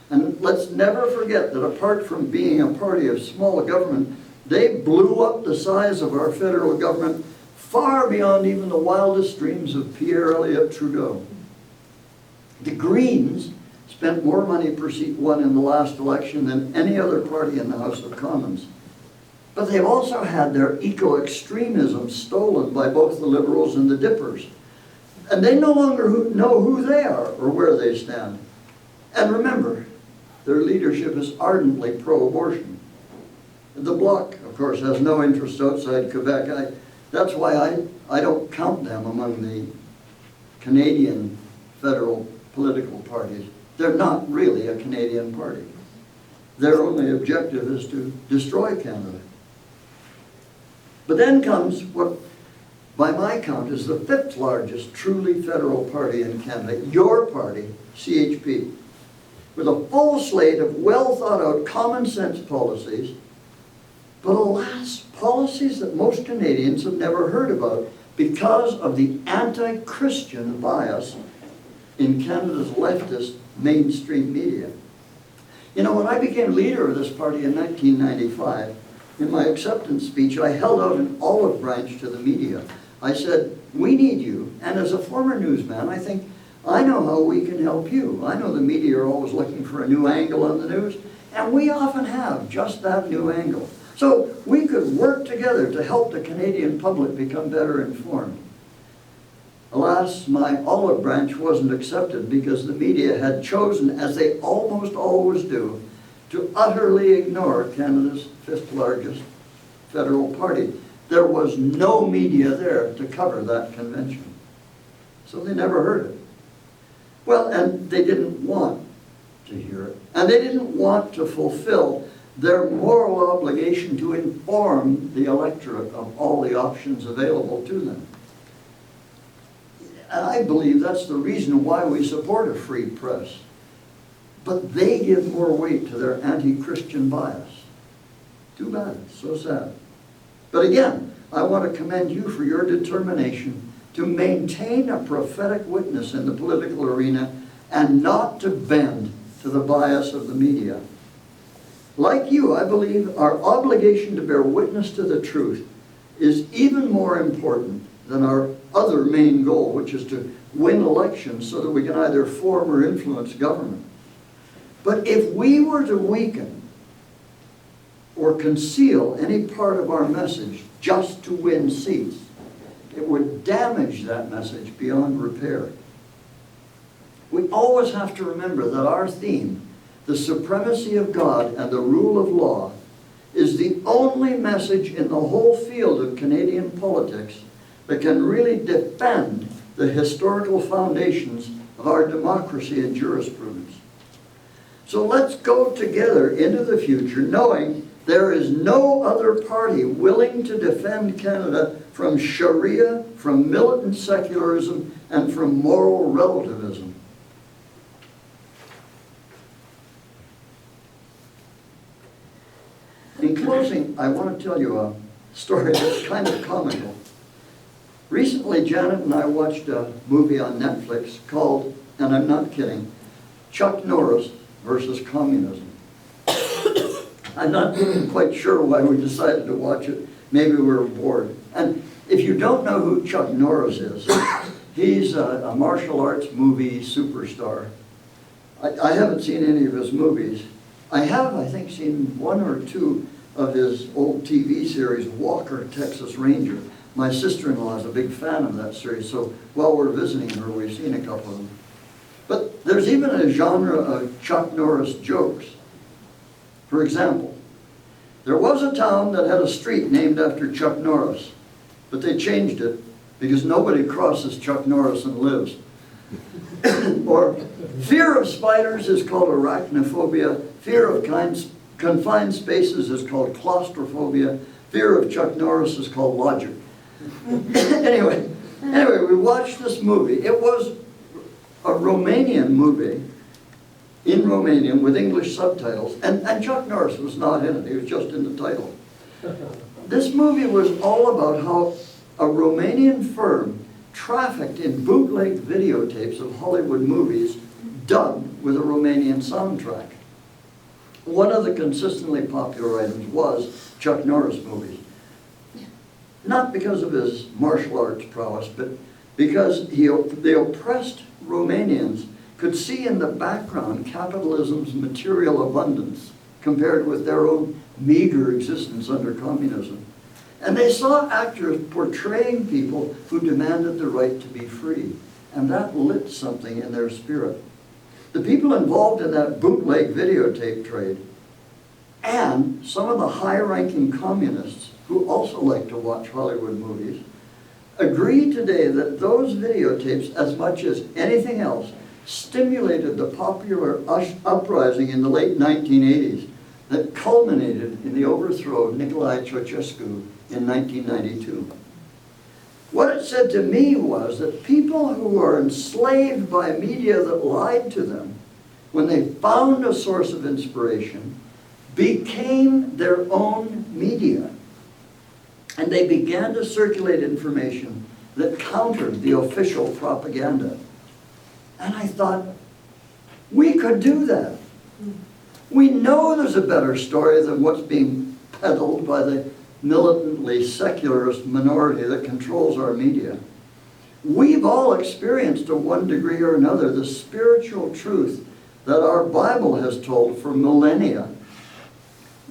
And let's never forget that apart from being a party of small government, they blew up the size of our federal government far beyond even the wildest dreams of Pierre Elliott Trudeau. The Greens spent more money per seat won in the last election than any other party in the House of Commons. But they've also had their eco-extremism stolen by both the Liberals and the Dippers. And they no longer know who they are or where they stand. And remember, their leadership is ardently pro-abortion. The Bloc, of course, has no interest outside Quebec. That's why I don't count them among the Canadian federal political parties. They're not really a Canadian party. Their only objective is to destroy Canada. But then comes what, by my count, is the 5th largest truly federal party in Canada, your party, CHP, with a full slate of well-thought-out common-sense policies, but alas, policies that most Canadians have never heard about because of the anti-Christian bias in Canada's leftist mainstream media. You know, when I became leader of this party in 1995, in my acceptance speech, I held out an olive branch to the media. I said, we need you, and as a former newsman, I think, I know how we can help you. I know the media are always looking for a new angle on the news, and we often have just that new angle. So we could work together to help the Canadian public become better informed. Alas, my olive branch wasn't accepted because the media had chosen, as they almost always do, to utterly ignore Canada's 5th largest federal party. There was no media there to cover that convention. So they never heard it. Well, and they didn't want to hear it. And they didn't want to fulfill their moral obligation to inform the electorate of all the options available to them. And I believe that's the reason why we support a free press. But they give more weight to their anti-Christian bias. Too bad, so sad. But again, I want to commend you for your determination to maintain a prophetic witness in the political arena and not to bend to the bias of the media. Like you, I believe our obligation to bear witness to the truth is even more important than our other main goal, which is to win elections so that we can either form or influence government. But if we were to weaken or conceal any part of our message just to win seats, it would damage that message beyond repair. We always have to remember that our theme, the supremacy of God and the rule of law, is the only message in the whole field of Canadian politics that can really defend the historical foundations of our democracy and jurisprudence. So let's go together into the future knowing there is no other party willing to defend Canada from Sharia, from militant secularism, and from moral relativism. In closing, I want to tell you a story that's kind of comical. Recently, Janet and I watched a movie on Netflix called, and I'm not kidding, Chuck Norris versus Communism. I'm not quite sure why we decided to watch it. Maybe we were bored. And if you don't know who Chuck Norris is, he's a martial arts movie superstar. I haven't seen any of his movies. I have, I think, seen one or two of his old TV series, Walker, Texas Ranger. My sister-in-law is a big fan of that series, so while we're visiting her, we've seen a couple of them. But there's even a genre of Chuck Norris jokes. For example, there was a town that had a street named after Chuck Norris, but they changed it because nobody crosses Chuck Norris and lives. Or fear of spiders is called arachnophobia, fear of confined spaces is called claustrophobia, fear of Chuck Norris is called logic. Anyway, we watched this movie. It was a Romanian movie in Romanian with English subtitles, and Chuck Norris was not in it, he was just in the title. This movie was all about how a Romanian firm trafficked in bootleg videotapes of Hollywood movies dubbed with a Romanian soundtrack. One of the consistently popular items was Chuck Norris movies. Not because of his martial arts prowess, but because the oppressed Romanians could see in the background capitalism's material abundance compared with their own meager existence under communism. And they saw actors portraying people who demanded the right to be free, and that lit something in their spirit. The people involved in that bootleg videotape trade, and some of the high-ranking communists who also like to watch Hollywood movies, agree today that those videotapes, as much as anything else, stimulated the popular uprising in the late 1980s that culminated in the overthrow of Nicolae Ceausescu in 1992. What it said to me was that people who are enslaved by media that lied to them, when they found a source of inspiration, became their own media. And they began to circulate information that countered the official propaganda. And I thought, we could do that. We know there's a better story than what's being peddled by the militantly secularist minority that controls our media. We've all experienced to one degree or another the spiritual truth that our Bible has told for millennia.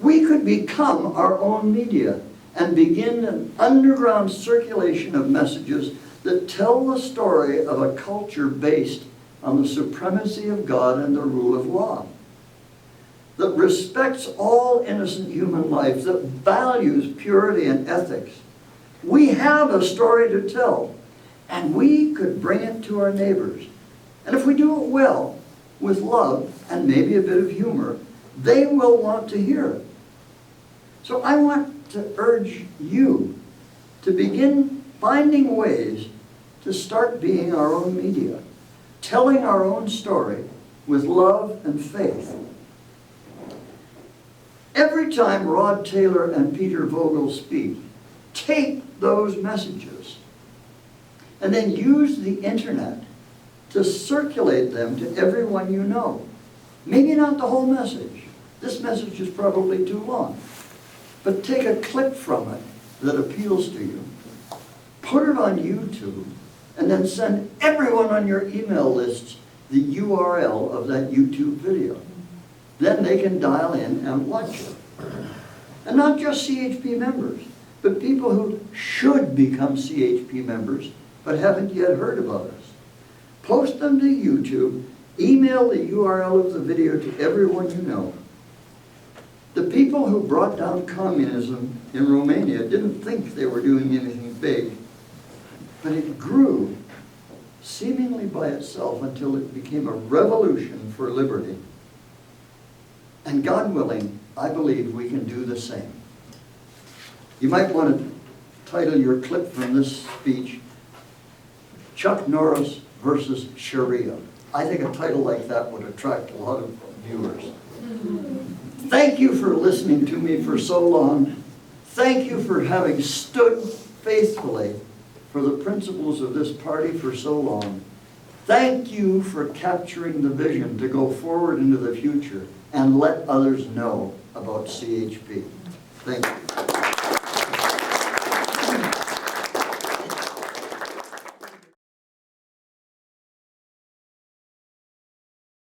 We could become our own media and begin an underground circulation of messages that tell the story of a culture based on the supremacy of God and the rule of law, that respects all innocent human life, that values purity and ethics. We have a story to tell, and we could bring it to our neighbors. And if we do it well, with love and maybe a bit of humor, they will want to hear it. So I want to urge you to begin finding ways to start being our own media, telling our own story with love and faith. Every time Rod Taylor and Peter Vogel speak, tape those messages and then use the internet to circulate them to everyone you know. Maybe not the whole message. This message is probably too long. But take a clip from it that appeals to you, put it on YouTube, and then send everyone on your email lists the URL of that YouTube video. Then they can dial in and watch it. And not just CHP members, but people who should become CHP members but haven't yet heard about us. Post them to YouTube Email the URL of the video to everyone you know. The people who brought down communism in Romania didn't think they were doing anything big, but it grew seemingly by itself until it became a revolution for liberty. And God willing, I believe we can do the same. You might want to title your clip from this speech, Chuck Norris versus Sharia. I think a title like that would attract a lot of viewers. Thank you for listening to me for so long. Thank you for having stood faithfully for the principles of this party for so long. Thank you for capturing the vision to go forward into the future and let others know about CHP. Thank you.